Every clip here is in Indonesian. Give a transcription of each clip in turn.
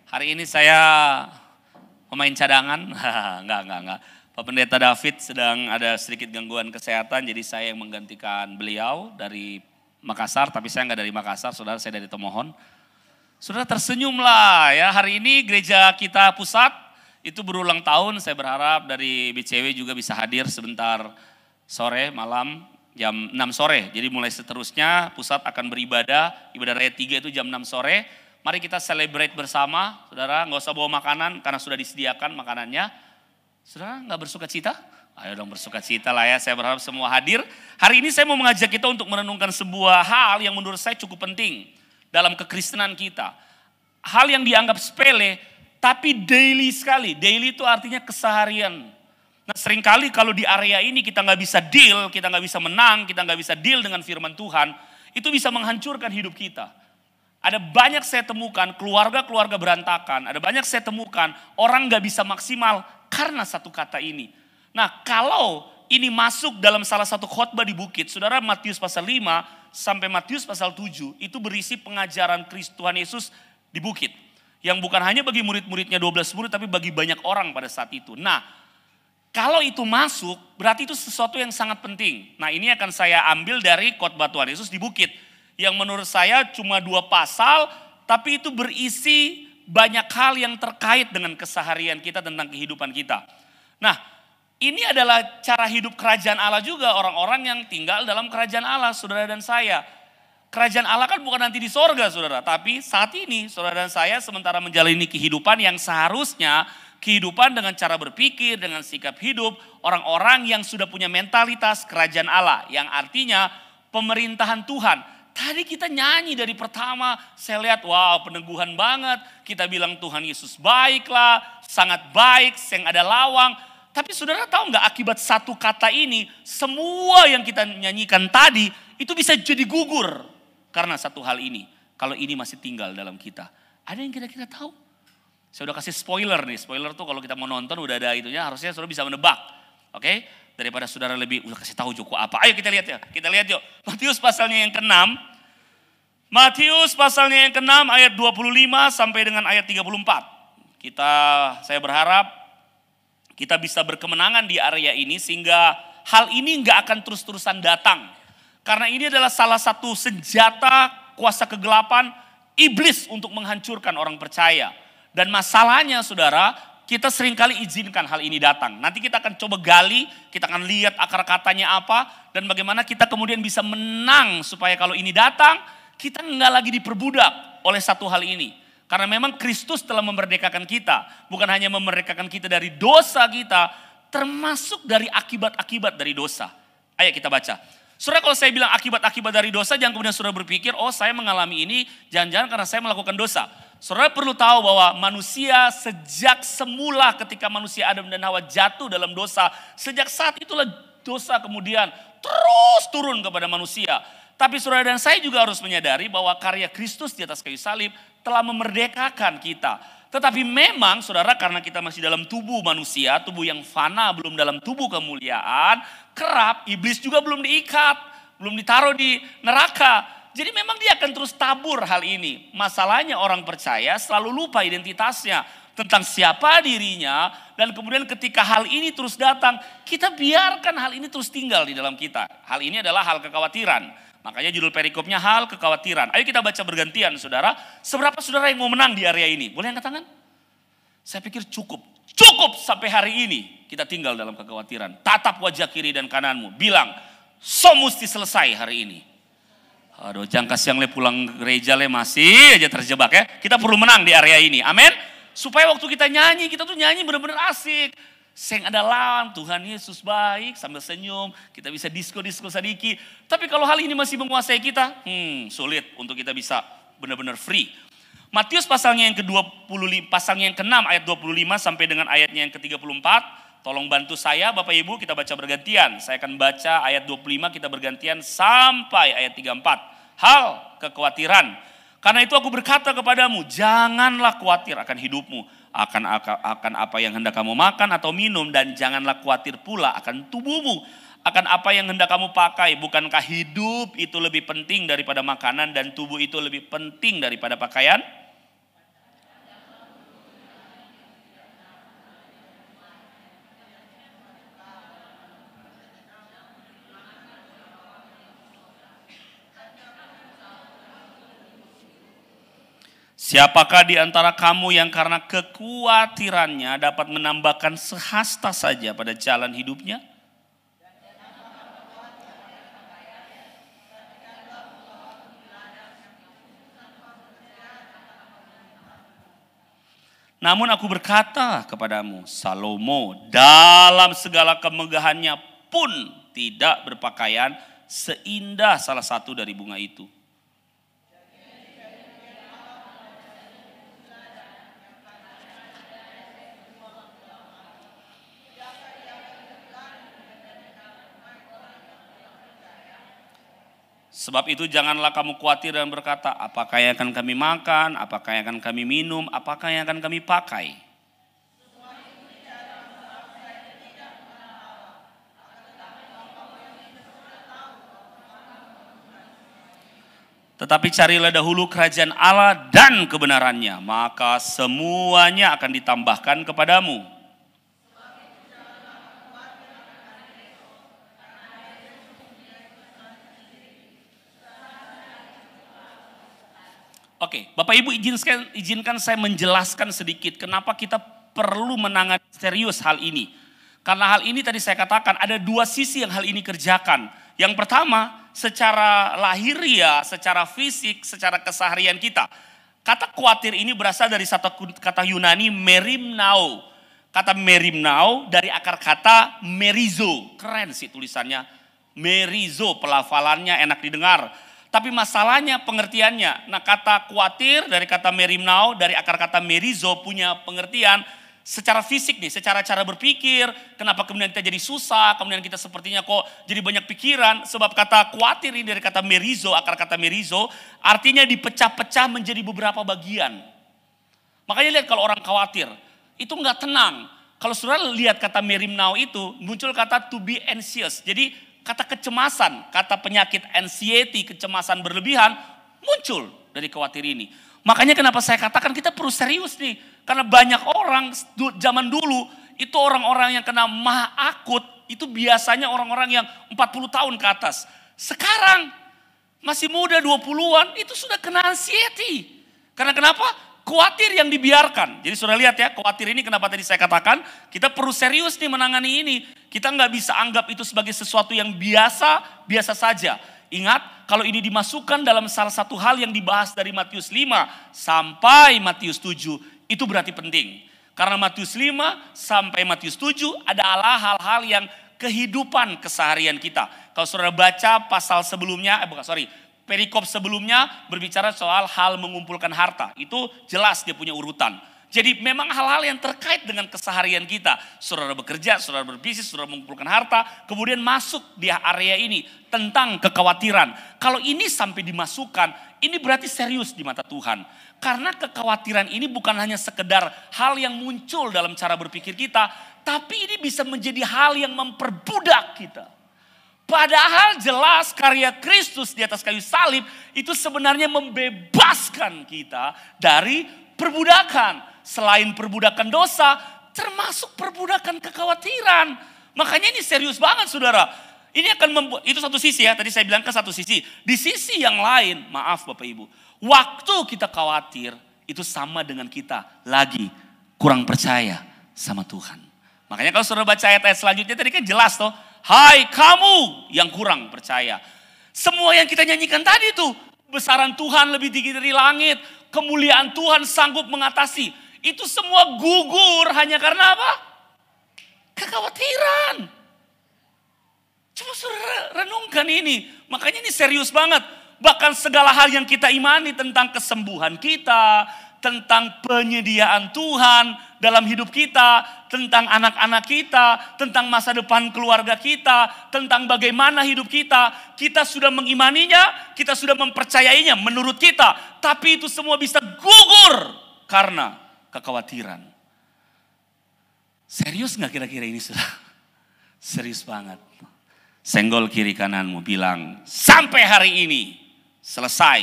Hari ini saya pemain cadangan. Enggak. Pak Pendeta David sedang ada sedikit gangguan kesehatan, jadi saya yang menggantikan beliau dari Makassar, tapi saya enggak dari Makassar, saudara, saya dari Tomohon. Saudara tersenyumlah ya, hari ini gereja kita pusat itu berulang tahun, saya berharap dari BCW juga bisa hadir sebentar sore, malam, jam 6 sore. Jadi mulai seterusnya pusat akan beribadah, ibadah raya 3 itu jam 6 sore. Mari kita celebrate bersama, saudara, nggak usah bawa makanan karena sudah disediakan makanannya. Saudara nggak bersuka cita? Ayo dong bersuka cita lah ya, saya berharap semua hadir. Hari ini saya mau mengajak kita untuk merenungkan sebuah hal yang menurut saya cukup penting dalam kekristenan kita. Hal yang dianggap sepele, tapi daily sekali. Daily itu artinya keseharian. Nah seringkali kalau di area ini kita nggak bisa deal, kita nggak bisa menang, kita nggak bisa deal dengan firman Tuhan, itu bisa menghancurkan hidup kita. Ada banyak saya temukan keluarga-keluarga berantakan, ada banyak saya temukan orang gak bisa maksimal karena satu kata ini. Nah kalau ini masuk dalam salah satu khotbah di bukit, saudara, Matius pasal 5 sampai Matius pasal 7 itu berisi pengajaran Tuhan Yesus di bukit. Yang bukan hanya bagi murid-muridnya 12 murid tapi bagi banyak orang pada saat itu. Nah kalau itu masuk berarti itu sesuatu yang sangat penting. Nah ini akan saya ambil dari khotbah Tuhan Yesus di bukit. Yang menurut saya cuma 2 pasal, tapi itu berisi banyak hal yang terkait dengan keseharian kita tentang kehidupan kita. Nah, ini adalah cara hidup kerajaan Allah juga, orang-orang yang tinggal dalam kerajaan Allah, saudara dan saya. Kerajaan Allah kan bukan nanti di sorga, saudara, tapi saat ini saudara dan saya sementara menjalani kehidupan yang seharusnya kehidupan dengan cara berpikir, dengan sikap hidup, orang-orang yang sudah punya mentalitas kerajaan Allah, yang artinya pemerintahan Tuhan. Tadi kita nyanyi dari pertama, saya lihat wow peneguhan banget. Kita bilang Tuhan Yesus baiklah, sangat baik, yang ada lawang. Tapi saudara tahu nggak akibat satu kata ini, semua yang kita nyanyikan tadi itu bisa jadi gugur. Karena satu hal ini, kalau ini masih tinggal dalam kita. Ada yang kira-kira tahu? Saya udah kasih spoiler nih, spoiler tuh kalau kita mau nonton udah ada itunya, harusnya saudara bisa menebak. Oke? Daripada saudara lebih udah kasih tahu Joko apa. Ayo kita lihat ya. Kita lihat yuk. Matius pasalnya yang ke-6. Matius pasalnya yang ke-6 ayat 25 sampai dengan ayat 34. Saya berharap kita bisa berkemenangan di area ini sehingga hal ini enggak akan terus-terusan datang. Karena ini adalah salah satu senjata kuasa kegelapan iblis untuk menghancurkan orang percaya. Dan masalahnya saudara, kita seringkali izinkan hal ini datang. Nanti kita akan coba gali, kita akan lihat akar katanya apa, dan bagaimana kita kemudian bisa menang supaya kalau ini datang, kita nggak lagi diperbudak oleh satu hal ini. Karena memang Kristus telah memerdekakan kita, bukan hanya memerdekakan kita dari dosa kita, termasuk dari akibat-akibat dari dosa. Ayo kita baca. Saudara, kalau saya bilang akibat-akibat dari dosa, jangan kemudian saudara berpikir, oh saya mengalami ini, jangan-jangan karena saya melakukan dosa. Saudara perlu tahu bahwa manusia sejak semula ketika manusia Adam dan Hawa jatuh dalam dosa, sejak saat itulah dosa kemudian terus turun kepada manusia. Tapi saudara dan saya juga harus menyadari bahwa karya Kristus di atas kayu salib telah memerdekakan kita. Tetapi memang saudara, karena kita masih dalam tubuh manusia, tubuh yang fana, belum dalam tubuh kemuliaan, kerap iblis juga belum diikat, belum ditaruh di neraka. Jadi memang dia akan terus tabur hal ini. Masalahnya orang percaya selalu lupa identitasnya tentang siapa dirinya. Dan kemudian ketika hal ini terus datang, kita biarkan hal ini terus tinggal di dalam kita. Hal ini adalah hal kekhawatiran. Makanya judul perikopnya hal kekhawatiran. Ayo kita baca bergantian saudara. Seberapa saudara yang mau menang di area ini? Boleh angkat tangan? Saya pikir cukup. Cukup sampai hari ini kita tinggal dalam kekhawatiran. Tatap wajah kiri dan kananmu. Bilang, so mesti selesai hari ini. Aduh, jangka siang le pulang gereja le masih aja terjebak ya. Kita perlu menang di area ini. Amin. Supaya waktu kita nyanyi, kita tuh nyanyi benar-benar asik. Seng ada lawan, Tuhan Yesus baik, sambil senyum. Kita bisa disco-disco sedikit. Tapi kalau hal ini masih menguasai kita, sulit untuk kita bisa benar-benar free. Matius pasalnya yang ke-25, pasalnya yang ke-6 ayat 25 sampai dengan ayatnya yang ke-34. Tolong bantu saya Bapak Ibu, kita baca bergantian. Saya akan baca ayat 25, kita bergantian sampai ayat 34. Hal kekhawatiran. Karena itu aku berkata kepadamu, janganlah khawatir akan hidupmu. Akan apa yang hendak kamu makan atau minum. Dan janganlah khawatir pula akan tubuhmu. Akan apa yang hendak kamu pakai. Bukankah hidup itu lebih penting daripada makanan. Dan tubuh itu lebih penting daripada pakaian? Siapakah di antara kamu yang karena kekhawatirannya dapat menambahkan sehasta saja pada jalan hidupnya? Namun aku berkata kepadamu, Salomo dalam segala kemegahannya pun tidak berpakaian seindah salah satu dari bunga itu. Sebab itu janganlah kamu khawatir dan berkata, apakah yang akan kami makan, apakah yang akan kami minum, apakah yang akan kami pakai. Tetapi carilah dahulu kerajaan Allah dan kebenarannya, maka semuanya akan ditambahkan kepadamu. Oke, Bapak Ibu izinkan saya menjelaskan sedikit kenapa kita perlu menangani serius hal ini. Karena hal ini tadi saya katakan ada dua sisi yang hal ini kerjakan. Yang pertama, secara lahiriah, secara fisik, secara keseharian kita. Kata khawatir ini berasal dari satu kata Yunani merimnao. Kata merimnao dari akar kata merizo. Keren sih tulisannya. Merizo, pelafalannya enak didengar. Tapi masalahnya pengertiannya. Nah, kata khawatir dari kata merimnao, dari akar kata merizo punya pengertian secara fisik nih, secara cara berpikir. Kenapa kemudian kita jadi susah, kemudian kita sepertinya kok jadi banyak pikiran. Sebab kata khawatir ini dari kata merizo, akar kata merizo, artinya dipecah-pecah menjadi beberapa bagian. Makanya lihat kalau orang khawatir, itu nggak tenang. Kalau saudara lihat kata merimnao itu, muncul kata to be anxious. Jadi kata kecemasan, kata penyakit anxiety, kecemasan berlebihan muncul dari khawatir ini. Makanya kenapa saya katakan kita perlu serius nih. Karena banyak orang zaman dulu itu orang-orang yang kena mah akut itu biasanya orang-orang yang 40 tahun ke atas. Sekarang masih muda 20-an itu sudah kena anxiety. Karena kenapa? Khawatir yang dibiarkan. Jadi sudah lihat ya, khawatir ini kenapa tadi saya katakan kita perlu serius nih menangani ini. Kita nggak bisa anggap itu sebagai sesuatu yang biasa saja. Ingat, kalau ini dimasukkan dalam salah satu hal yang dibahas dari Matius 5 sampai Matius 7, itu berarti penting. Karena Matius 5 sampai Matius 7 adalah hal-hal yang kehidupan keseharian kita. Kalau saudara baca pasal sebelumnya, perikop sebelumnya berbicara soal hal mengumpulkan harta. Itu jelas dia punya urutan. Jadi memang hal-hal yang terkait dengan keseharian kita. Saudara bekerja, saudara berbisnis, saudara mengumpulkan harta. Kemudian masuk di area ini tentang kekhawatiran. Kalau ini sampai dimasukkan, ini berarti serius di mata Tuhan. Karena kekhawatiran ini bukan hanya sekedar hal yang muncul dalam cara berpikir kita. Tapi ini bisa menjadi hal yang memperbudak kita. Padahal jelas karya Kristus di atas kayu salib itu sebenarnya membebaskan kita dari perbudakan. Selain perbudakan dosa, termasuk perbudakan kekhawatiran. Makanya ini serius banget saudara. Ini akan membuat, itu satu sisi ya, tadi saya bilang ke satu sisi. Di sisi yang lain, maaf Bapak Ibu. Waktu kita khawatir, itu sama dengan kita lagi kurang percaya sama Tuhan. Makanya kalau saudara baca ayat-ayat selanjutnya tadi kan jelas toh. Hai kamu yang kurang percaya. Semua yang kita nyanyikan tadi tuh. Besaran Tuhan lebih tinggi dari langit. Kemuliaan Tuhan sanggup mengatasi. Itu semua gugur hanya karena apa? Kekhawatiran. Coba saudara renungkan ini. Makanya ini serius banget. Bahkan segala hal yang kita imani tentang kesembuhan kita. Tentang penyediaan Tuhan dalam hidup kita, tentang anak-anak kita, tentang masa depan keluarga kita, tentang bagaimana hidup kita. Kita sudah mengimaninya, kita sudah mempercayainya menurut kita. Tapi itu semua bisa gugur karena kekhawatiran. Serius gak kira-kira ini sudah? Serius banget. Senggol kiri kananmu bilang, sampai hari ini selesai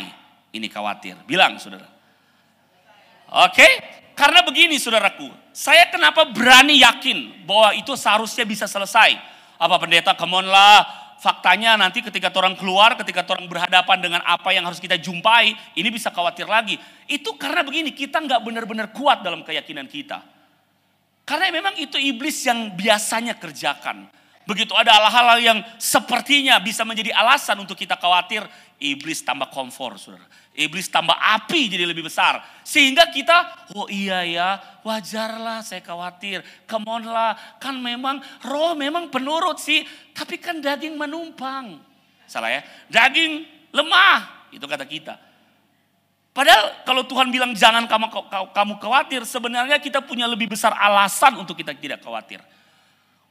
ini khawatir. Bilang saudara. Oke, karena begini saudaraku, saya kenapa berani yakin bahwa itu seharusnya bisa selesai. Apa pendeta, come on lah, faktanya nanti ketika orang keluar, ketika orang berhadapan dengan apa yang harus kita jumpai, ini bisa khawatir lagi. Itu karena begini, kita nggak benar-benar kuat dalam keyakinan kita. Karena memang itu iblis yang biasanya kerjakan. Begitu ada hal-hal yang sepertinya bisa menjadi alasan untuk kita khawatir, iblis tambah komfor, saudara. Iblis tambah api jadi lebih besar. Sehingga kita, oh iya ya, wajarlah saya khawatir. Come on lah, kan memang roh memang penurut sih. Tapi kan daging menumpang. Salah ya, daging lemah, itu kata kita. Padahal kalau Tuhan bilang jangan kamu khawatir, sebenarnya kita punya lebih besar alasan untuk kita tidak khawatir.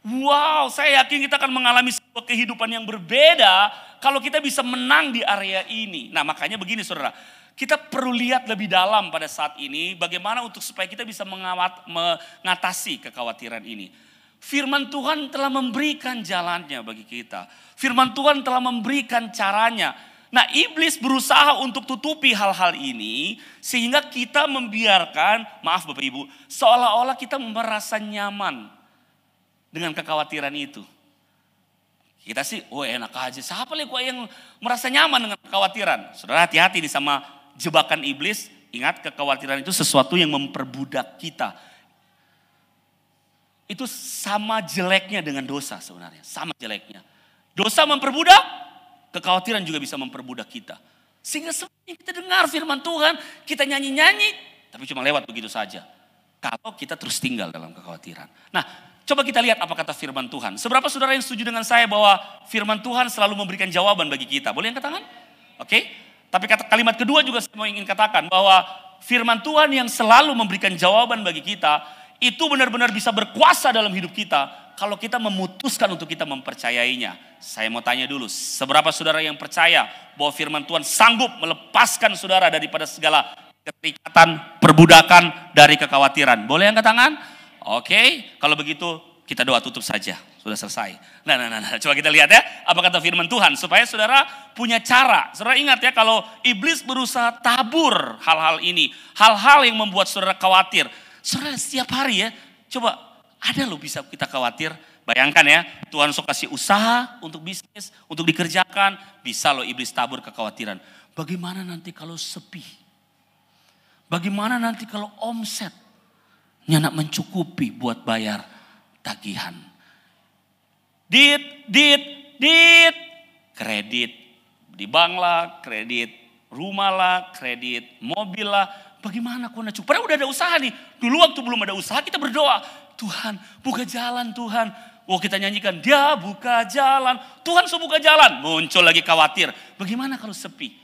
Wow, saya yakin kita akan mengalami sebuah kehidupan yang berbeda kalau kita bisa menang di area ini. Nah makanya begini saudara, kita perlu lihat lebih dalam pada saat ini bagaimana untuk supaya kita bisa mengatasi kekhawatiran ini. Firman Tuhan telah memberikan jalannya bagi kita. Firman Tuhan telah memberikan caranya. Nah iblis berusaha untuk tutupi hal-hal ini sehingga kita membiarkan, maaf Bapak Ibu, seolah-olah kita merasa nyaman dengan kekhawatiran itu. Kita sih, oh enak aja. Siapa lagi yang merasa nyaman dengan kekhawatiran? Saudara hati-hati nih sama jebakan iblis. Ingat kekhawatiran itu sesuatu yang memperbudak kita. Itu sama jeleknya dengan dosa sebenarnya. Sama jeleknya. Dosa memperbudak, kekhawatiran juga bisa memperbudak kita. Sehingga semuanya kita dengar firman Tuhan, kita nyanyi-nyanyi, tapi cuma lewat begitu saja. Kalau kita terus tinggal dalam kekhawatiran. Nah, coba kita lihat apa kata firman Tuhan. Seberapa saudara yang setuju dengan saya bahwa firman Tuhan selalu memberikan jawaban bagi kita? Boleh angkat tangan? Oke. Tapi kalimat kedua juga saya mau ingin katakan bahwa firman Tuhan yang selalu memberikan jawaban bagi kita itu benar-benar bisa berkuasa dalam hidup kita kalau kita memutuskan untuk kita mempercayainya. Saya mau tanya dulu, seberapa saudara yang percaya bahwa firman Tuhan sanggup melepaskan saudara daripada segala keterikatan, perbudakan dari kekhawatiran? Boleh angkat tangan? Oke, kalau begitu kita doa tutup saja. Sudah selesai. Nah. Coba kita lihat ya. Apa kata firman Tuhan. Supaya saudara punya cara. Saudara ingat ya kalau iblis berusaha tabur hal-hal ini. Hal-hal yang membuat saudara khawatir. Saudara setiap hari ya. Coba ada loh bisa kita khawatir. Bayangkan ya. Tuhan sok kasih usaha untuk bisnis. Untuk dikerjakan. Bisa loh iblis tabur kekhawatiran. Bagaimana nanti kalau sepi? Bagaimana nanti kalau omset nggak mencukupi buat bayar tagihan. Kredit di bank lah, kredit rumah lah, kredit mobil lah. Bagaimana kok cukup? Padahal udah ada usaha nih. Dulu waktu belum ada usaha kita berdoa. Tuhan buka jalan Tuhan. Oh kita nyanyikan dia buka jalan. Tuhan sudah buka jalan. Muncul lagi khawatir. Bagaimana kalau sepi?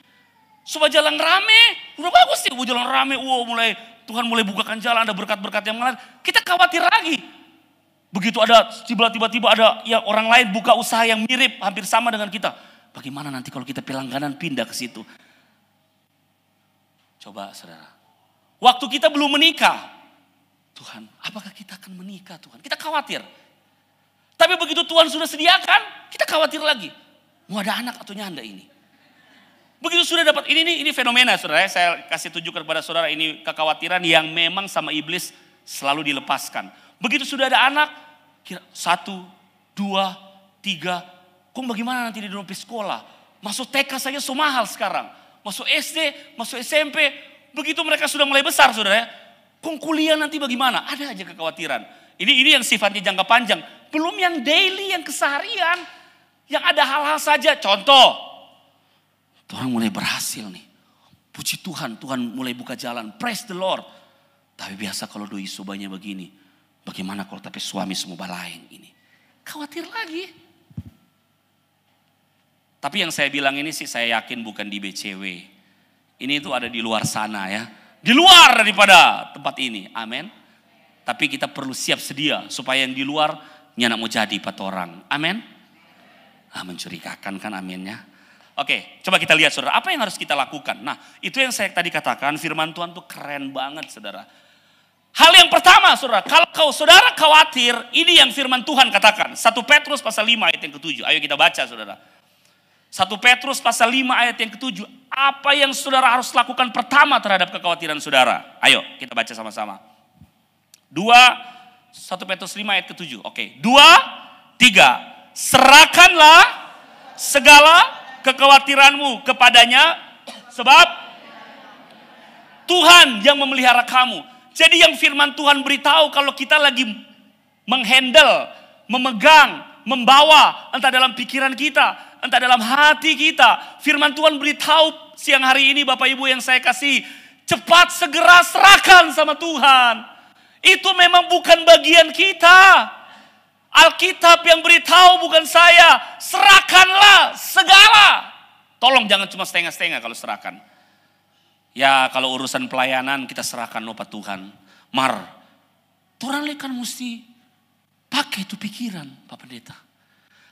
Supaya jalan rame. Udah bagus sih. Jalan rame. Tuhan mulai bukakan jalan. Ada berkat-berkat yang mengalir. Kita khawatir lagi. Begitu ada tiba-tiba ada ya orang lain buka usaha yang mirip hampir sama dengan kita. Bagaimana nanti kalau kita pelangganan pindah ke situ? Coba saudara. Waktu kita belum menikah. Tuhan apakah kita akan menikah Tuhan? Kita khawatir. Tapi begitu Tuhan sudah sediakan. Kita khawatir lagi. Mau ada anak atau nyanda ini. Begitu sudah dapat ini fenomena saudara. Saya kasih tunjukkan kepada saudara ini kekhawatiran yang memang sama iblis selalu dilepaskan. Begitu sudah ada anak, 1, 2, 3, kok bagaimana nanti di dalam sekolah? Masuk TK saja so mahal sekarang. Masuk SD, masuk SMP, begitu mereka sudah mulai besar saudara ya. Kok kuliah nanti bagaimana? Ada aja kekhawatiran. Ini yang sifatnya jangka panjang. Belum yang daily, yang keseharian. Yang ada hal-hal saja, contoh. Tuhan mulai berhasil nih. Puji Tuhan, Tuhan mulai buka jalan. Praise the Lord. Tapi biasa kalau doi sobanya begini. Bagaimana kalau tapi suami semua lain ini? Khawatir lagi. Tapi yang saya bilang ini sih saya yakin bukan di BCW. Ini itu ada di luar sana ya. Di luar daripada tempat ini. Amin. Tapi kita perlu siap sedia supaya yang di luar nyana mau jadi 4 orang. Amin. Mencurigakan kan aminnya. Oke, coba kita lihat saudara. Apa yang harus kita lakukan? Nah itu yang saya tadi katakan firman Tuhan tuh keren banget saudara. Hal yang pertama saudara, kalau saudara khawatir, ini yang firman Tuhan katakan. 1 Petrus pasal 5 ayat yang ke-7. Ayo kita baca saudara. 1 Petrus pasal 5 ayat yang ke-7. Apa yang saudara harus lakukan pertama terhadap kekhawatiran saudara? Ayo kita baca sama-sama. 1 Petrus 5 ayat ke-7. Oke, 2, 3. Serahkanlah segala kekhawatiranmu kepadanya, sebab Tuhan yang memelihara kamu. Jadi yang firman Tuhan beritahu kalau kita lagi menghandle, memegang, membawa, entah dalam pikiran kita, entah dalam hati kita. Firman Tuhan beritahu siang hari ini Bapak Ibu yang saya kasih, cepat segera serahkan sama Tuhan. Itu memang bukan bagian kita. Alkitab yang beritahu bukan saya. Serahkanlah segala. Tolong jangan cuma setengah-setengah kalau serahkan. Ya kalau urusan pelayanan kita serahkan opa Tuhan. Mar, Tuhan kan mesti pakai itu pikiran Pak Pendeta.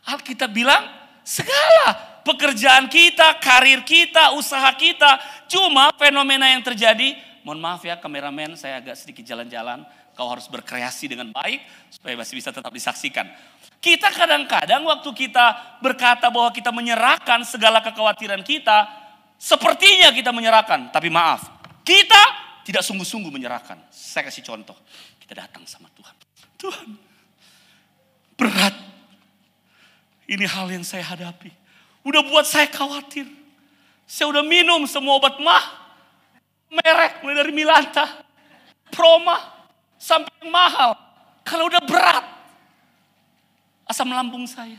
Alkitab bilang segala pekerjaan kita, karir kita, usaha kita. Cuma fenomena yang terjadi, mohon maaf ya kameramen saya agak sedikit jalan-jalan. Kau harus berkreasi dengan baik supaya masih bisa tetap disaksikan. Kita kadang-kadang waktu kita berkata bahwa kita menyerahkan segala kekhawatiran kita, sepertinya kita menyerahkan. Tapi maaf, kita tidak sungguh-sungguh menyerahkan. Saya kasih contoh. Kita datang sama Tuhan. Tuhan, berat. Ini hal yang saya hadapi. Udah buat saya khawatir. Saya udah minum semua obat merek, mulai dari Milanta, Proma, sampai yang mahal. Kalau udah berat. Asam lambung saya.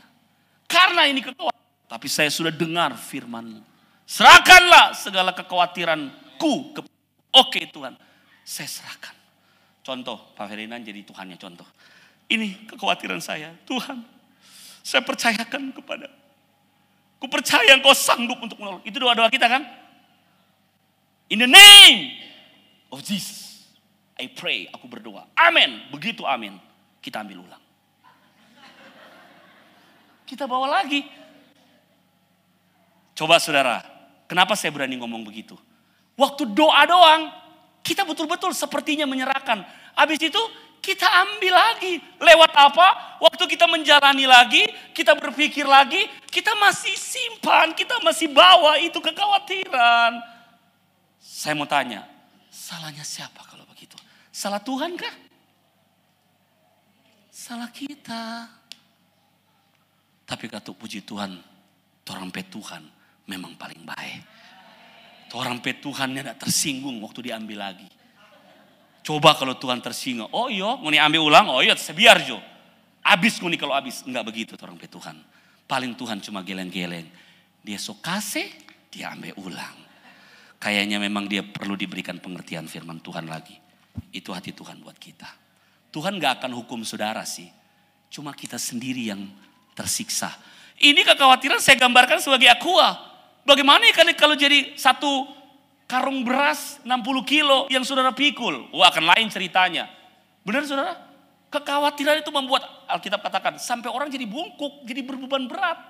Karena ini kekhawatiran. Tapi saya sudah dengar firman-Mu. Serahkanlah segala kekhawatiranku. Oke Tuhan. Saya serahkan. Contoh, Pak Ferdinand jadi Tuhannya contoh. Ini kekhawatiran saya. Tuhan, saya percayakan kepada. Ku percaya Engkau sanggup untuk menolong. Itu doa-doa kita kan? In the name of Jesus. I pray, aku berdoa. Amin. Begitu amin. Kita ambil ulang. Kita bawa lagi. Coba saudara, kenapa saya berani ngomong begitu? Waktu doa doang, kita betul-betul sepertinya menyerahkan. Habis itu kita ambil lagi. Lewat apa? Waktu kita menjalani lagi, kita berpikir lagi, kita masih simpan, kita masih bawa itu kekhawatiran. Saya mau tanya, salahnya siapa kalau begitu? Salah Tuhan kah? Salah kita. Tapi kata puji Tuhan, torang pe Tuhan memang paling baik. Torang pe Tuhan tidak tersinggung waktu diambil lagi. Coba kalau Tuhan tersinggung, oh iya, mau ambil ulang, oh iya, sebiar jo. Abis nguni kalau abis, enggak begitu torang pe Tuhan. Paling Tuhan cuma geleng-geleng. Dia sok kasih, dia ambil ulang. Kayaknya memang dia perlu diberikan pengertian firman Tuhan lagi. Itu hati Tuhan buat kita. Tuhan gak akan hukum saudara sih. Cuma kita sendiri yang tersiksa. Ini kekhawatiran saya gambarkan sebagai aqua. Bagaimana kalau jadi satu karung beras 60 kilo yang saudara pikul. Wah akan lain ceritanya. Benar saudara? Kekhawatiran itu membuat Alkitab katakan sampai orang jadi bungkuk, jadi berbeban berat.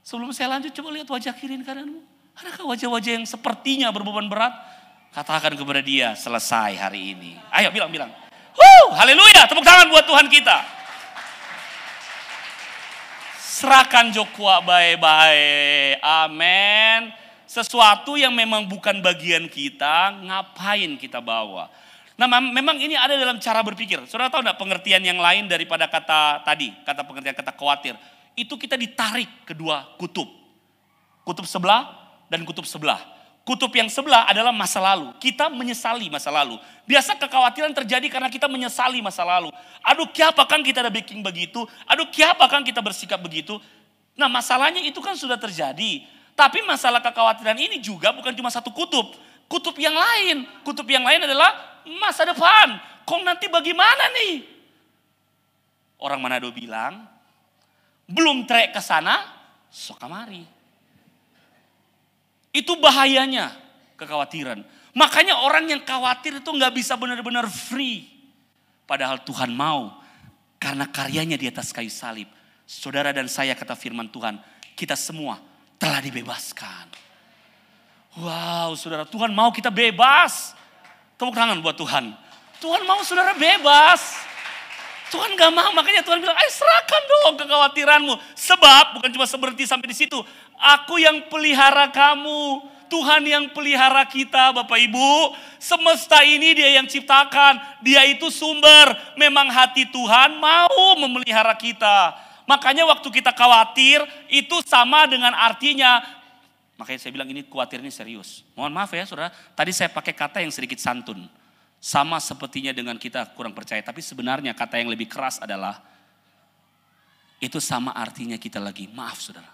Sebelum saya lanjut coba lihat wajah kiri kananmu. Adakah wajah-wajah yang sepertinya berbeban berat? Katakan kepada dia, selesai hari ini. Ayo bilang. Haleluya, tepuk tangan buat Tuhan kita. Serahkan jokwa baik-baik. Amin. Sesuatu yang memang bukan bagian kita, ngapain kita bawa? Nah memang ini ada dalam cara berpikir. Saudara tahu enggak pengertian yang lain daripada kata tadi, pengertian kata khawatir. Itu kita ditarik kedua kutub. Kutub sebelah dan kutub sebelah. Kutub yang sebelah adalah masa lalu. Kita menyesali masa lalu. Biasa kekhawatiran terjadi karena kita menyesali masa lalu. Aduh, kenapa kan kita ada baking begitu? Aduh, kenapa kan kita bersikap begitu? Nah, masalahnya itu kan sudah terjadi. Tapi masalah kekhawatiran ini juga bukan cuma satu kutub. Kutub yang lain. Kutub yang lain adalah masa depan. Kok nanti bagaimana nih? Orang Manado bilang, belum trek ke sana, sok kamari. Itu bahayanya kekhawatiran. Makanya orang yang khawatir itu gak bisa benar-benar free. Padahal Tuhan mau. Karena karyanya di atas kayu salib. Saudara dan saya kata firman Tuhan. Kita semua telah dibebaskan. Wow saudara, Tuhan mau kita bebas. Tepuk tangan buat Tuhan. Tuhan mau saudara bebas. Tuhan gak mau, makanya Tuhan bilang, ayo serahkan dong kekhawatiranmu. Sebab bukan cuma berhenti sampai di situ. Aku yang pelihara kamu. Tuhan yang pelihara kita Bapak Ibu. Semesta ini dia yang ciptakan. Dia itu sumber. Memang hati Tuhan mau memelihara kita. Makanya waktu kita khawatir itu sama dengan artinya. Makanya saya bilang ini khawatir ini serius. Mohon maaf ya saudara, tadi saya pakai kata yang sedikit santun. Sama sepertinya dengan kita kurang percaya. Tapi sebenarnya kata yang lebih keras adalah, itu sama artinya kita lagi maaf saudara.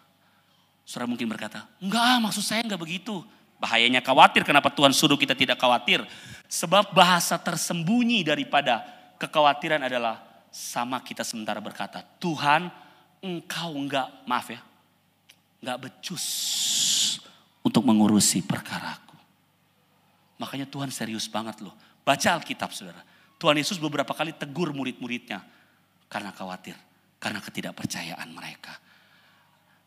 Saudara mungkin berkata, enggak maksud saya enggak begitu. Bahayanya khawatir, kenapa Tuhan suruh kita tidak khawatir? Sebab bahasa tersembunyi daripada kekhawatiran adalah sama kita sementara berkata, Tuhan engkau enggak, maaf ya, enggak becus untuk mengurusi perkaraku. Makanya Tuhan serius banget loh. Baca Alkitab saudara. Tuhan Yesus beberapa kali tegur murid-muridnya karena khawatir, karena ketidakpercayaan mereka.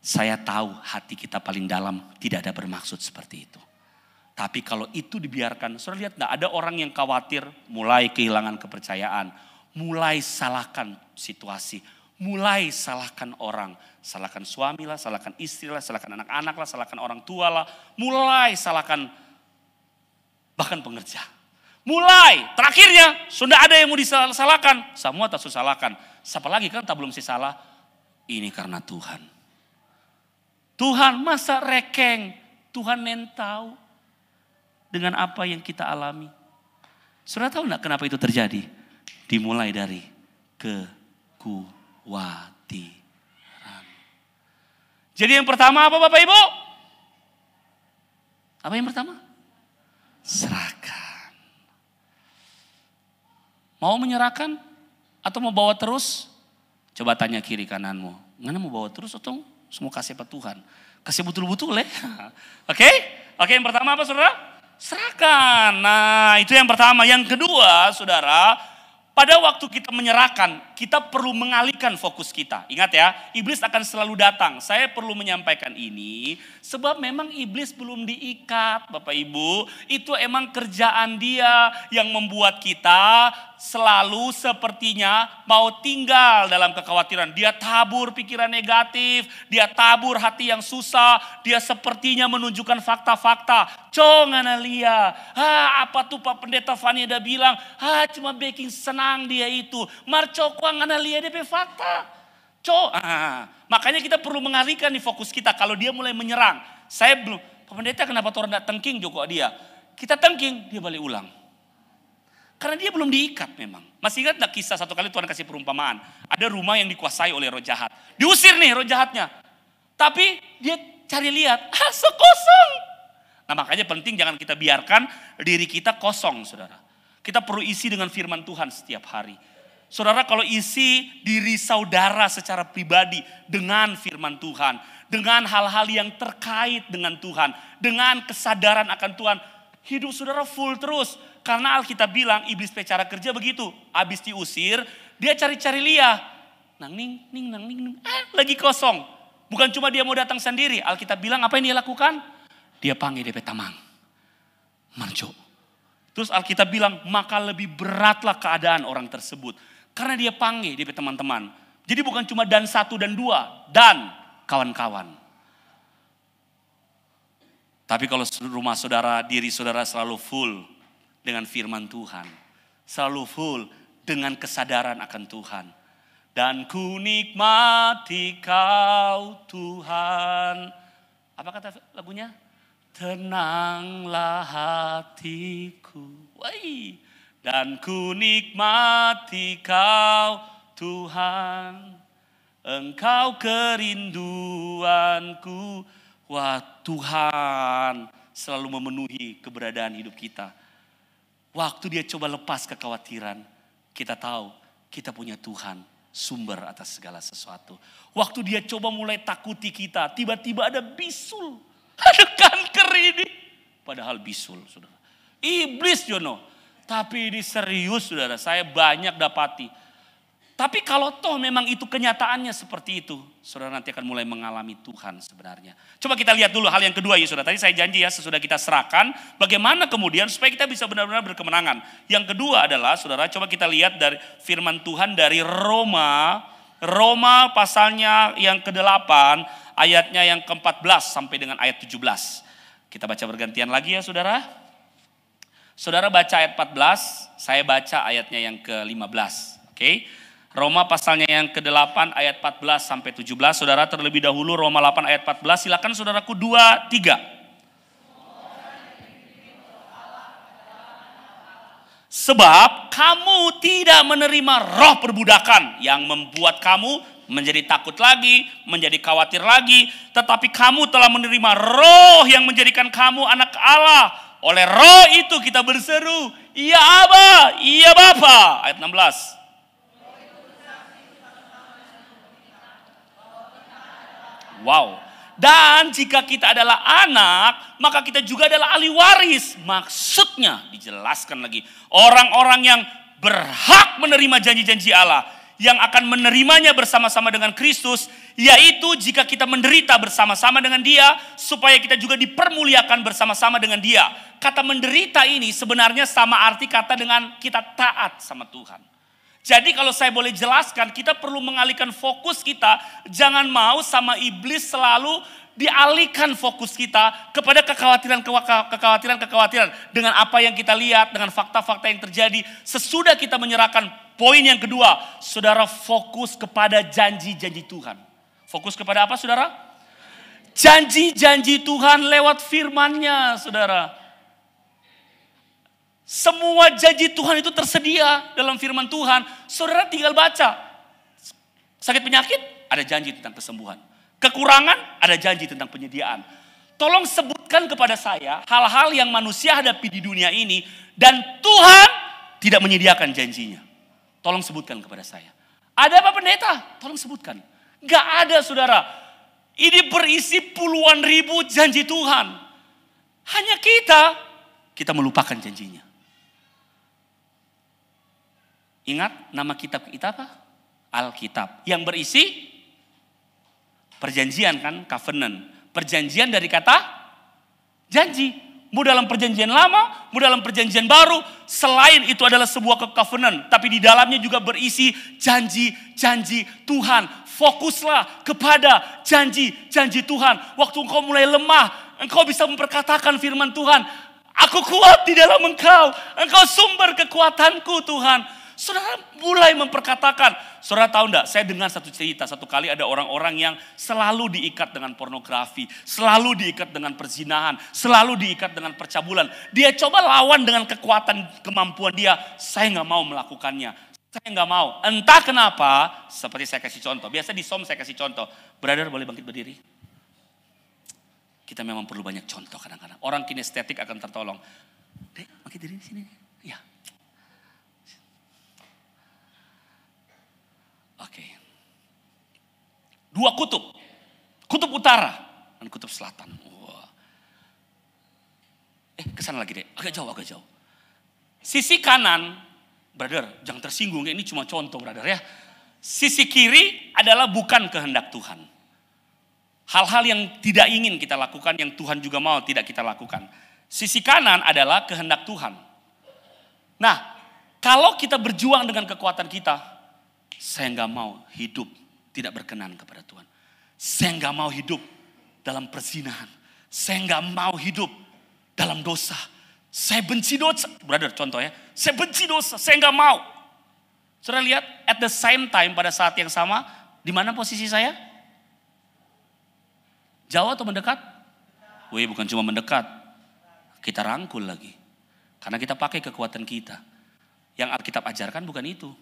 Saya tahu hati kita paling dalam tidak ada bermaksud seperti itu. Tapi kalau itu dibiarkan, saudara lihat gak ada orang yang khawatir mulai kehilangan kepercayaan. Mulai salahkan situasi, mulai salahkan orang. Salahkan suami lah, salahkan istri lah, salahkan anak-anak lah, salahkan orang tua lah. Mulai salahkan bahkan pengerja. Mulai, terakhirnya sudah ada yang mau disalahkan. Semua tak salahkan. Siapa lagi kan tak belum salah. Ini karena Tuhan. Tuhan masa rekeng. Tuhan yang tahu dengan apa yang kita alami. Saudara tahu enggak kenapa itu terjadi? Dimulai dari kekhawatiran. Jadi yang pertama apa Bapak Ibu? Apa yang pertama? Serahkan. Mau menyerahkan atau mau bawa terus? Coba tanya kiri kananmu. Mana mau bawa terus atau semua kasih apa Tuhan? Kasih betul-betul ya. Oke? Oke, yang pertama apa saudara? Serahkan. Nah itu yang pertama. Yang kedua saudara, pada waktu kita menyerahkan, kita perlu mengalihkan fokus kita. Ingat ya, iblis akan selalu datang. Saya perlu menyampaikan ini, sebab memang iblis belum diikat Bapak Ibu. Itu emang kerjaan dia yang membuat kita selalu sepertinya mau tinggal dalam kekhawatiran. Dia tabur pikiran negatif, dia tabur hati yang susah, dia sepertinya menunjukkan fakta-fakta. Ngana lia, apa tuh Pak Pendeta Fani udah bilang, cuma baking senang dia itu. Marcoko ngana lia dia fakta. Makanya kita perlu mengalihkan nih fokus kita kalau dia mulai menyerang. Saya belum, Pak Pendeta kenapa orang tidak tengking Joko dia? Kita tengking, dia balik ulang. Karena dia belum diikat memang. Masih ingat gak kisah satu kali Tuhan kasih perumpamaan. Ada rumah yang dikuasai oleh roh jahat. Diusir nih roh jahatnya. Tapi dia cari lihat, sekosong. Nah makanya penting jangan kita biarkan diri kita kosong saudara. Kita perlu isi dengan firman Tuhan setiap hari. Saudara kalau isi diri saudara secara pribadi dengan firman Tuhan. Dengan hal-hal yang terkait dengan Tuhan. Dengan kesadaran akan Tuhan. Hidup saudara full terus. Karena Alkitab bilang iblis cara kerja begitu. Habis diusir, dia cari-cari Lia. Nang ning, lagi kosong. Bukan cuma dia mau datang sendiri. Alkitab bilang apa yang dia lakukan? Dia panggil DP tamang. Marco. Terus Alkitab bilang maka lebih beratlah keadaan orang tersebut. Karena dia panggil DP teman-teman. Jadi bukan cuma dan satu dan dua. Dan kawan-kawan. Tapi kalau rumah saudara, diri saudara selalu full dengan firman Tuhan. Selalu full dengan kesadaran akan Tuhan. Dan ku nikmati kau Tuhan. Apa kata lagunya? Tenanglah hatiku. Wai. Dan ku nikmati kau Tuhan. Engkau kerinduanku. Wah Tuhan selalu memenuhi keberadaan hidup kita. Waktu dia coba lepas kekhawatiran, kita tahu kita punya Tuhan, sumber atas segala sesuatu. Waktu dia coba mulai takuti kita, tiba-tiba ada bisul. Ada kanker ini. Padahal bisul, saudara. Iblis Jono. Tapi ini serius, saudara. Saya banyak dapati. Tapi kalau toh memang itu kenyataannya seperti itu, saudara nanti akan mulai mengalami Tuhan sebenarnya. Coba kita lihat dulu hal yang kedua ya saudara. Tadi saya janji ya sesudah kita serahkan, bagaimana kemudian supaya kita bisa benar-benar berkemenangan. Yang kedua adalah saudara coba kita lihat dari firman Tuhan dari Roma pasalnya yang ke-8 ayatnya yang ke-14 sampai dengan ayat 17. Kita baca bergantian lagi ya saudara. Saudara baca ayat 14, saya baca ayatnya yang ke-15. Oke. Roma pasalnya yang ke-8 ayat 14 sampai 17. Saudara terlebih dahulu Roma 8 ayat 14. Silakan saudaraku 2, 3. Sebab kamu tidak menerima roh perbudakan yang membuat kamu menjadi takut lagi, menjadi khawatir lagi. Tetapi kamu telah menerima roh yang menjadikan kamu anak Allah. Oleh roh itu kita berseru, "Ya Aba, ya Bapa." Ayat 16. Wow. Dan jika kita adalah anak, maka kita juga adalah ahli waris. Maksudnya dijelaskan lagi. Orang-orang yang berhak menerima janji-janji Allah, yang akan menerimanya bersama-sama dengan Kristus, yaitu jika kita menderita bersama-sama dengan Dia, supaya kita juga dipermuliakan bersama-sama dengan Dia. Kata menderita ini sebenarnya sama arti kata dengan kita taat sama Tuhan. Jadi kalau saya boleh jelaskan, kita perlu mengalihkan fokus kita. Jangan mau sama iblis selalu dialihkan fokus kita kepada kekhawatiran dengan apa yang kita lihat, dengan fakta-fakta yang terjadi. Sesudah kita menyerahkan poin yang kedua, saudara fokus kepada janji-janji Tuhan. Fokus kepada apa saudara? Janji-janji Tuhan lewat firman-Nya saudara. Semua janji Tuhan itu tersedia dalam firman Tuhan. Saudara tinggal baca. Sakit penyakit, ada janji tentang kesembuhan. Kekurangan, ada janji tentang penyediaan. Tolong sebutkan kepada saya hal-hal yang manusia hadapi di dunia ini dan Tuhan tidak menyediakan janjinya. Tolong sebutkan kepada saya. Ada apa pendeta? Tolong sebutkan. Gak ada saudara. Ini berisi puluhan ribu janji Tuhan. Hanya kita melupakan janjinya. Ingat nama kitab kita apa? Alkitab. Yang berisi perjanjian kan, covenant. Perjanjian dari kata janji. Mau dalam perjanjian lama, mau dalam perjanjian baru. Selain itu adalah sebuah covenant. Tapi di dalamnya juga berisi janji-janji Tuhan. Fokuslah kepada janji-janji Tuhan. Waktu engkau mulai lemah, engkau bisa memperkatakan firman Tuhan. Aku kuat di dalam engkau. Engkau sumber kekuatanku Tuhan. Saudara mulai memperkatakan. Saudara tahu enggak, saya dengar satu cerita. Satu kali ada orang-orang yang selalu diikat dengan pornografi. Selalu diikat dengan perzinahan. Selalu diikat dengan percabulan. Dia coba lawan dengan kekuatan kemampuan dia. Saya gak mau melakukannya. Saya gak mau. Entah kenapa, seperti saya kasih contoh. Biasa di SOM saya kasih contoh. Brother boleh bangkit berdiri? Kita memang perlu banyak contoh kadang-kadang. Orang kinestetik akan tertolong. Dek, bangkit diri di sini. Ya. Oke. Dua kutub. Kutub utara dan kutub selatan. Wah. Kesana lagi deh. Agak jauh. Sisi kanan, brother, jangan tersinggung. Ini cuma contoh, brother ya. Sisi kiri adalah bukan kehendak Tuhan. Hal-hal yang tidak ingin kita lakukan, yang Tuhan juga mau tidak kita lakukan. Sisi kanan adalah kehendak Tuhan. Nah, kalau kita berjuang dengan kekuatan kita, saya gak mau hidup tidak berkenan kepada Tuhan. Saya gak mau hidup dalam perzinahan. Saya gak mau hidup dalam dosa. Saya benci dosa. Brother, contoh ya. Saya benci dosa, saya gak mau. Saudara lihat, at the same time, pada saat yang sama, di mana posisi saya? Jauh atau mendekat? Wih, bukan cuma mendekat. Kita rangkul lagi. Karena kita pakai kekuatan kita. Yang Alkitab ajarkan bukan itu.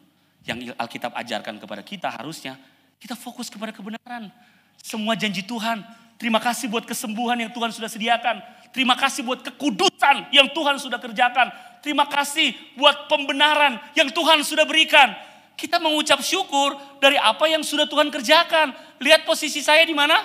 Yang Alkitab ajarkan kepada kita harusnya kita fokus kepada kebenaran. Semua janji Tuhan. Terima kasih buat kesembuhan yang Tuhan sudah sediakan. Terima kasih buat kekudusan yang Tuhan sudah kerjakan. Terima kasih buat pembenaran yang Tuhan sudah berikan. Kita mengucap syukur dari apa yang sudah Tuhan kerjakan. Lihat posisi saya di mana?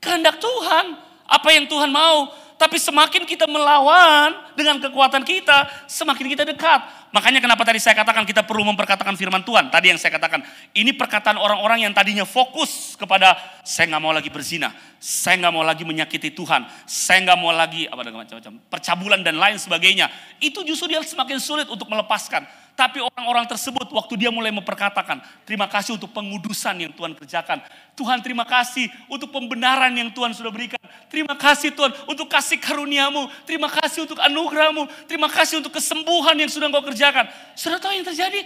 Kehendak Tuhan. Apa yang Tuhan mau. Tapi semakin kita melawan dengan kekuatan kita, semakin kita dekat. Makanya kenapa tadi saya katakan kita perlu memperkatakan firman Tuhan. Tadi yang saya katakan, ini perkataan orang-orang yang tadinya fokus kepada saya gak mau lagi berzina. Saya gak mau lagi menyakiti Tuhan. Saya gak mau lagi macam-macam percabulan dan lain sebagainya. Itu justru dia semakin sulit untuk melepaskan. Tapi orang-orang tersebut waktu dia mulai memperkatakan, terima kasih untuk pengudusan yang Tuhan kerjakan. Tuhan terima kasih untuk pembenaran yang Tuhan sudah berikan. Terima kasih Tuhan untuk kasih karuniamu. Terima kasih untuk anugerahmu. Terima kasih untuk kesembuhan yang sudah Engkau kerjakan. Saudara tahu yang terjadi?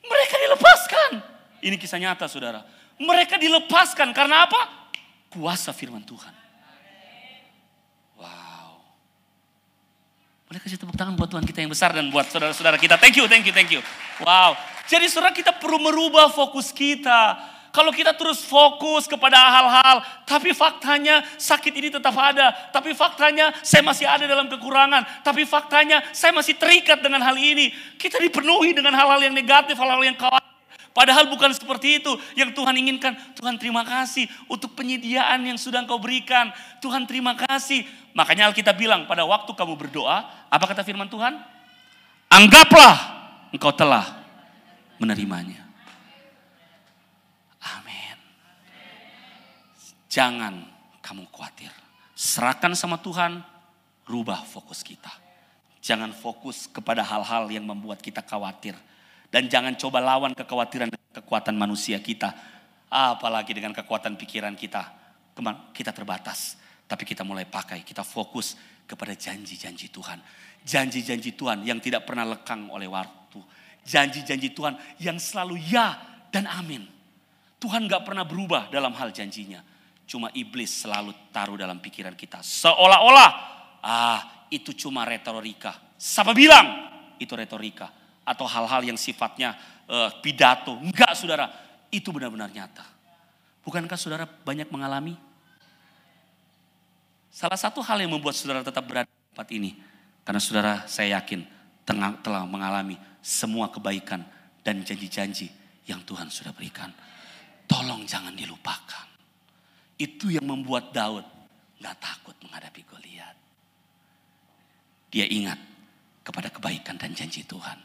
Mereka dilepaskan. Ini kisah nyata saudara. Mereka dilepaskan karena apa? Kuasa firman Tuhan. Wow. Boleh kasih tepuk tangan buat Tuhan kita yang besar dan buat saudara-saudara kita. Thank you. Wow. Jadi saudara, kita perlu merubah fokus kita. Kalau kita terus fokus kepada hal-hal, tapi faktanya sakit ini tetap ada. Tapi faktanya saya masih ada dalam kekurangan. Tapi faktanya saya masih terikat dengan hal ini. Kita dipenuhi dengan hal-hal yang negatif, hal-hal yang khawatir. Padahal bukan seperti itu yang Tuhan inginkan. Tuhan terima kasih untuk penyediaan yang sudah Engkau berikan. Tuhan terima kasih. Makanya Alkitab bilang pada waktu kamu berdoa, apa kata firman Tuhan? Anggaplah engkau telah menerimanya. Amin. Jangan kamu khawatir. Serahkan sama Tuhan, rubah fokus kita. Jangan fokus kepada hal-hal yang membuat kita khawatir. Dan jangan coba lawan kekhawatiran dengan kekuatan manusia kita. Apalagi dengan kekuatan pikiran kita. Kita terbatas. Tapi kita mulai pakai, kita fokus kepada janji-janji Tuhan. Janji-janji Tuhan yang tidak pernah lekang oleh waktu. Janji-janji Tuhan yang selalu ya dan amin. Tuhan gak pernah berubah dalam hal janjinya. Cuma iblis selalu taruh dalam pikiran kita. Seolah-olah itu cuma retorika. Siapa bilang itu retorika? Atau hal-hal yang sifatnya pidato. Enggak saudara, itu benar-benar nyata. Bukankah saudara banyak mengalami? Salah satu hal yang membuat saudara tetap berada di tempat ini. Karena saudara saya yakin telah mengalami semua kebaikan dan janji-janji yang Tuhan sudah berikan. Tolong jangan dilupakan. Itu yang membuat Daud gak takut menghadapi Goliat. Dia ingat kepada kebaikan dan janji Tuhan.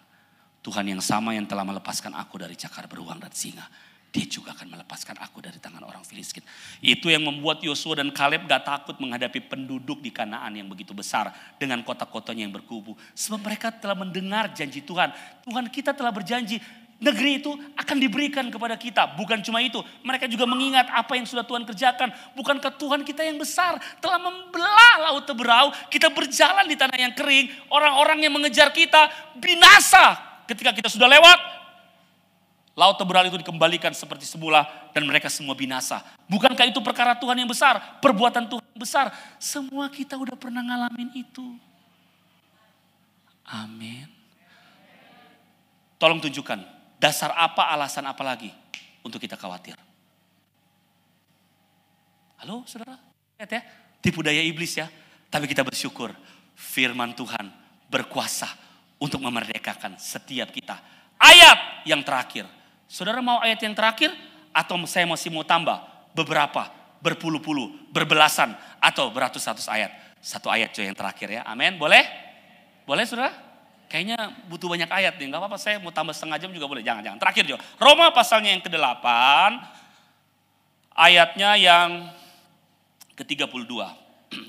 Tuhan yang sama yang telah melepaskan aku dari cakar beruang dan singa. Dia juga akan melepaskan aku dari tangan orang Filistin. Itu yang membuat Yosua dan Kaleb gak takut menghadapi penduduk di Kanaan yang begitu besar. Dengan kota-kotanya yang berkubu. Sebab mereka telah mendengar janji Tuhan. Tuhan kita telah berjanji. Negeri itu akan diberikan kepada kita. Bukan cuma itu. Mereka juga mengingat apa yang sudah Tuhan kerjakan. Bukankah Tuhan kita yang besar telah membelah laut Teberau. Kita berjalan di tanah yang kering. Orang-orang yang mengejar kita binasa. Ketika kita sudah lewat, laut Teberau itu dikembalikan seperti semula dan mereka semua binasa. Bukankah itu perkara Tuhan yang besar? Perbuatan Tuhan yang besar. Semua kita udah pernah ngalamin itu. Amin. Tolong tunjukkan dasar apa, alasan apa lagi untuk kita khawatir. Halo saudara, lihat ya, tipu daya iblis ya. Tapi kita bersyukur firman Tuhan berkuasa untuk memerdekakan setiap kita. Ayat yang terakhir. Saudara mau ayat yang terakhir? Atau saya masih mau tambah beberapa, berpuluh-puluh, berbelasan, atau beratus-ratus ayat. Satu ayat coy yang terakhir ya, amin, boleh? Boleh saudara? Kayaknya butuh banyak ayat nih, gak apa-apa saya mau tambah setengah jam juga boleh. Jangan, terakhir Jo. Roma pasalnya yang ke-8, ayatnya yang ke-32.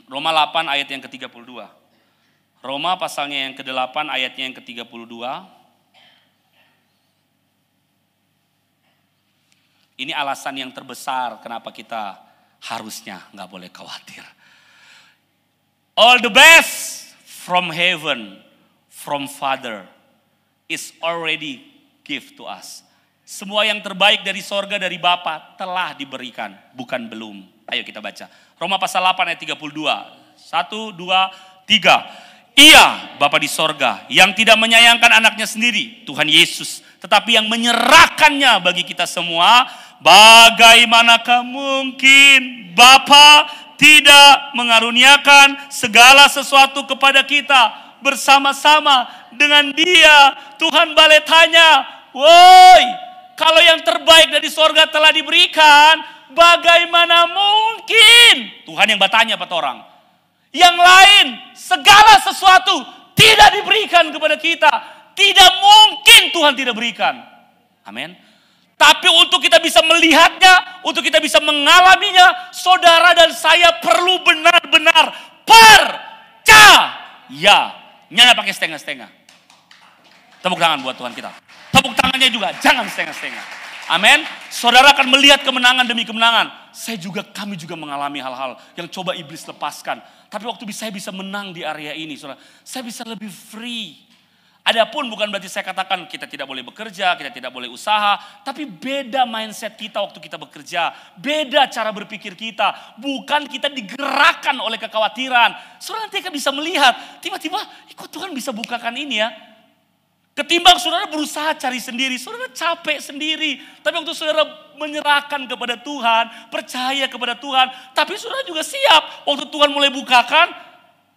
Roma 8 ayat yang ke-32. Roma pasalnya yang ke-8 ayatnya yang ke-32. Ini alasan yang terbesar kenapa kita harusnya gak boleh khawatir. All the best from heaven, from Father is already give to us. Semua yang terbaik dari sorga dari Bapa telah diberikan, bukan belum. Ayo kita baca. Roma pasal 8 ayat 32. 1, 2, 3. Ia Bapa di sorga yang tidak menyayangkan anaknya sendiri, Tuhan Yesus, tetapi yang menyerahkannya bagi kita semua. Bagaimanakah mungkin Bapa tidak mengaruniakan segala sesuatu kepada kita bersama-sama dengan Dia? Tuhan balik tanya, woi, kalau yang terbaik dari sorga telah diberikan, bagaimana mungkin? Tuhan yang bertanya pada orang. Yang lain, segala sesuatu tidak diberikan kepada kita. Tidak mungkin Tuhan tidak berikan. Amin. Tapi untuk kita bisa melihatnya, untuk kita bisa mengalaminya, saudara dan saya perlu benar-benar percaya. Nyala pakai setengah-setengah. Tepuk tangan buat Tuhan kita. Tepuk tangannya juga, jangan setengah-setengah. Amin. Saudara akan melihat kemenangan demi kemenangan. Kami juga mengalami hal-hal yang coba iblis lepaskan. Tapi waktu saya bisa menang di area ini, saudara, saya bisa lebih free. Adapun bukan berarti saya katakan kita tidak boleh bekerja, kita tidak boleh usaha. Tapi beda mindset kita waktu kita bekerja. Beda cara berpikir kita. Bukan kita digerakkan oleh kekhawatiran. Saudara nanti akan bisa melihat, tiba-tiba kok Tuhan bisa bukakan ini ya. Ketimbang saudara berusaha cari sendiri, saudara capek sendiri. Tapi waktu saudara menyerahkan kepada Tuhan, percaya kepada Tuhan. Tapi saudara juga siap, waktu Tuhan mulai bukakan,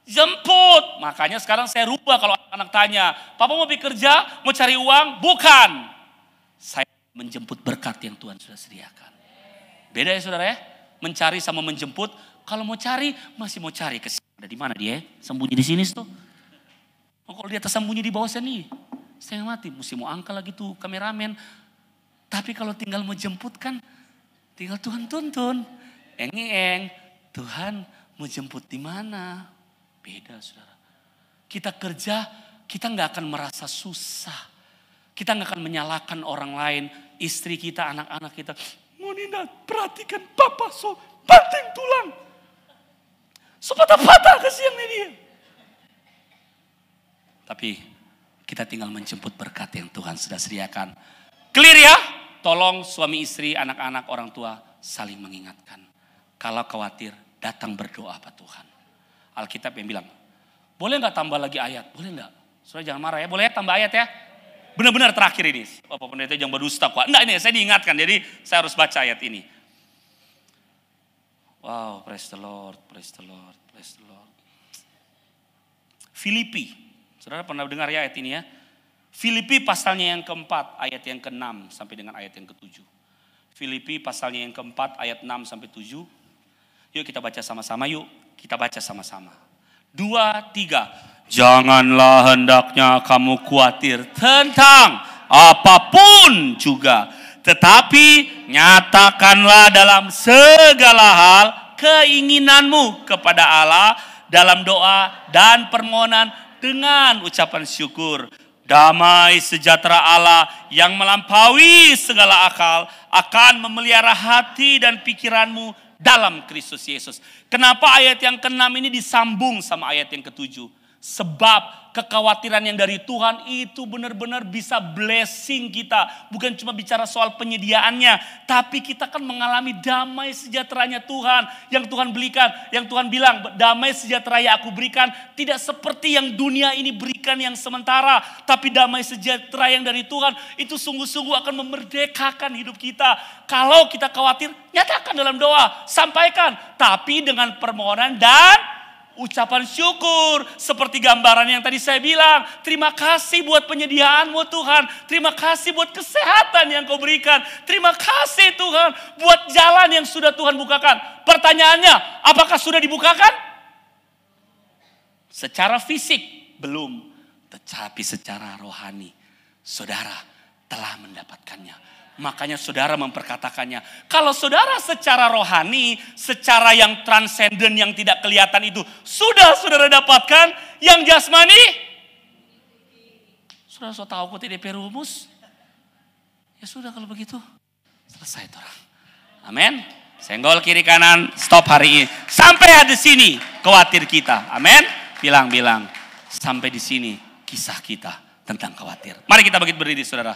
jemput. Makanya sekarang saya rubah kalau anak-anak tanya, Papa mau bekerja, mau cari uang? Bukan. Saya menjemput berkat yang Tuhan sudah sediakan. Beda ya saudara ya, mencari sama menjemput. Kalau mau cari, masih mau cari. Ada di mana dia? Sembunyi di sini tuh. Oh, kalau dia tersembunyi di bawah sini, saya mati. Mesti mau angkat lagi tuh kameramen. Tapi kalau tinggal mau jemput kan, tinggal Tuhan tuntun. Eng-eng, Tuhan mau jemput di mana? Beda saudara. Kita kerja, kita nggak akan merasa susah. Kita nggak akan menyalahkan orang lain. Istri kita, anak-anak kita. Mau Nina perhatikan papa so banting tulang. So patah-patah kasihan dia. Tapi kita tinggal menjemput berkat yang Tuhan sudah sediakan. Clear ya? Tolong suami istri, anak-anak, orang tua saling mengingatkan. Kalau khawatir, datang berdoa Pak Tuhan. Alkitab yang bilang, boleh nggak tambah lagi ayat? Boleh nggak? Saudara jangan marah ya, boleh ya tambah ayat ya? Benar-benar terakhir ini. Bapak pendeta jangan berdusta kok. Enggak ini saya diingatkan, jadi saya harus baca ayat ini. Wow, praise the Lord, praise the Lord, praise the Lord. Filipi, saudara pernah dengar ya ayat ini ya? Filipi pasalnya yang keempat, ayat yang ke-6 sampai dengan ayat yang ke-7. Filipi pasalnya yang keempat, ayat 6 sampai 7. Yuk kita baca sama-sama, yuk. Kita baca sama-sama. 2, 3. Janganlah hendaknya kamu khawatir tentang apapun juga. Tetapi nyatakanlah dalam segala hal keinginanmu kepada Allah dalam doa dan permohonan dengan ucapan syukur. Damai sejahtera Allah yang melampaui segala akal akan memelihara hati dan pikiranmu dalam Kristus Yesus. Kenapa ayat yang ke-6 ini disambung sama ayat yang ke-7? Sebab kekhawatiran yang dari Tuhan itu benar-benar bisa blessing kita. Bukan cuma bicara soal penyediaannya, tapi kita kan mengalami damai sejahteranya Tuhan. Yang Tuhan berikan, yang Tuhan bilang, damai sejahtera yang aku berikan tidak seperti yang dunia ini berikan yang sementara. Tapi damai sejahtera yang dari Tuhan itu sungguh-sungguh akan memerdekakan hidup kita. Kalau kita khawatir, nyatakan dalam doa, sampaikan. Tapi dengan permohonan dan ucapan syukur, seperti gambaran yang tadi saya bilang. Terima kasih buat penyediaan-Mu Tuhan. Terima kasih buat kesehatan yang Kau berikan. Terima kasih Tuhan buat jalan yang sudah Tuhan bukakan. Pertanyaannya, apakah sudah dibukakan? Secara fisik belum, tetapi secara rohani saudara telah mendapatkannya. Makanya saudara memperkatakannya. Kalau saudara secara rohani, secara yang transenden yang tidak kelihatan itu sudah saudara dapatkan, yang jasmani saudara so tahu kok tidak rumus. Ya sudah kalau begitu selesai orang. Amin. Senggol kiri kanan, stop hari ini. Sampai di sini khawatir kita. Amin. Bilang sampai di sini kisah kita tentang khawatir. Mari kita bangkit berdiri saudara.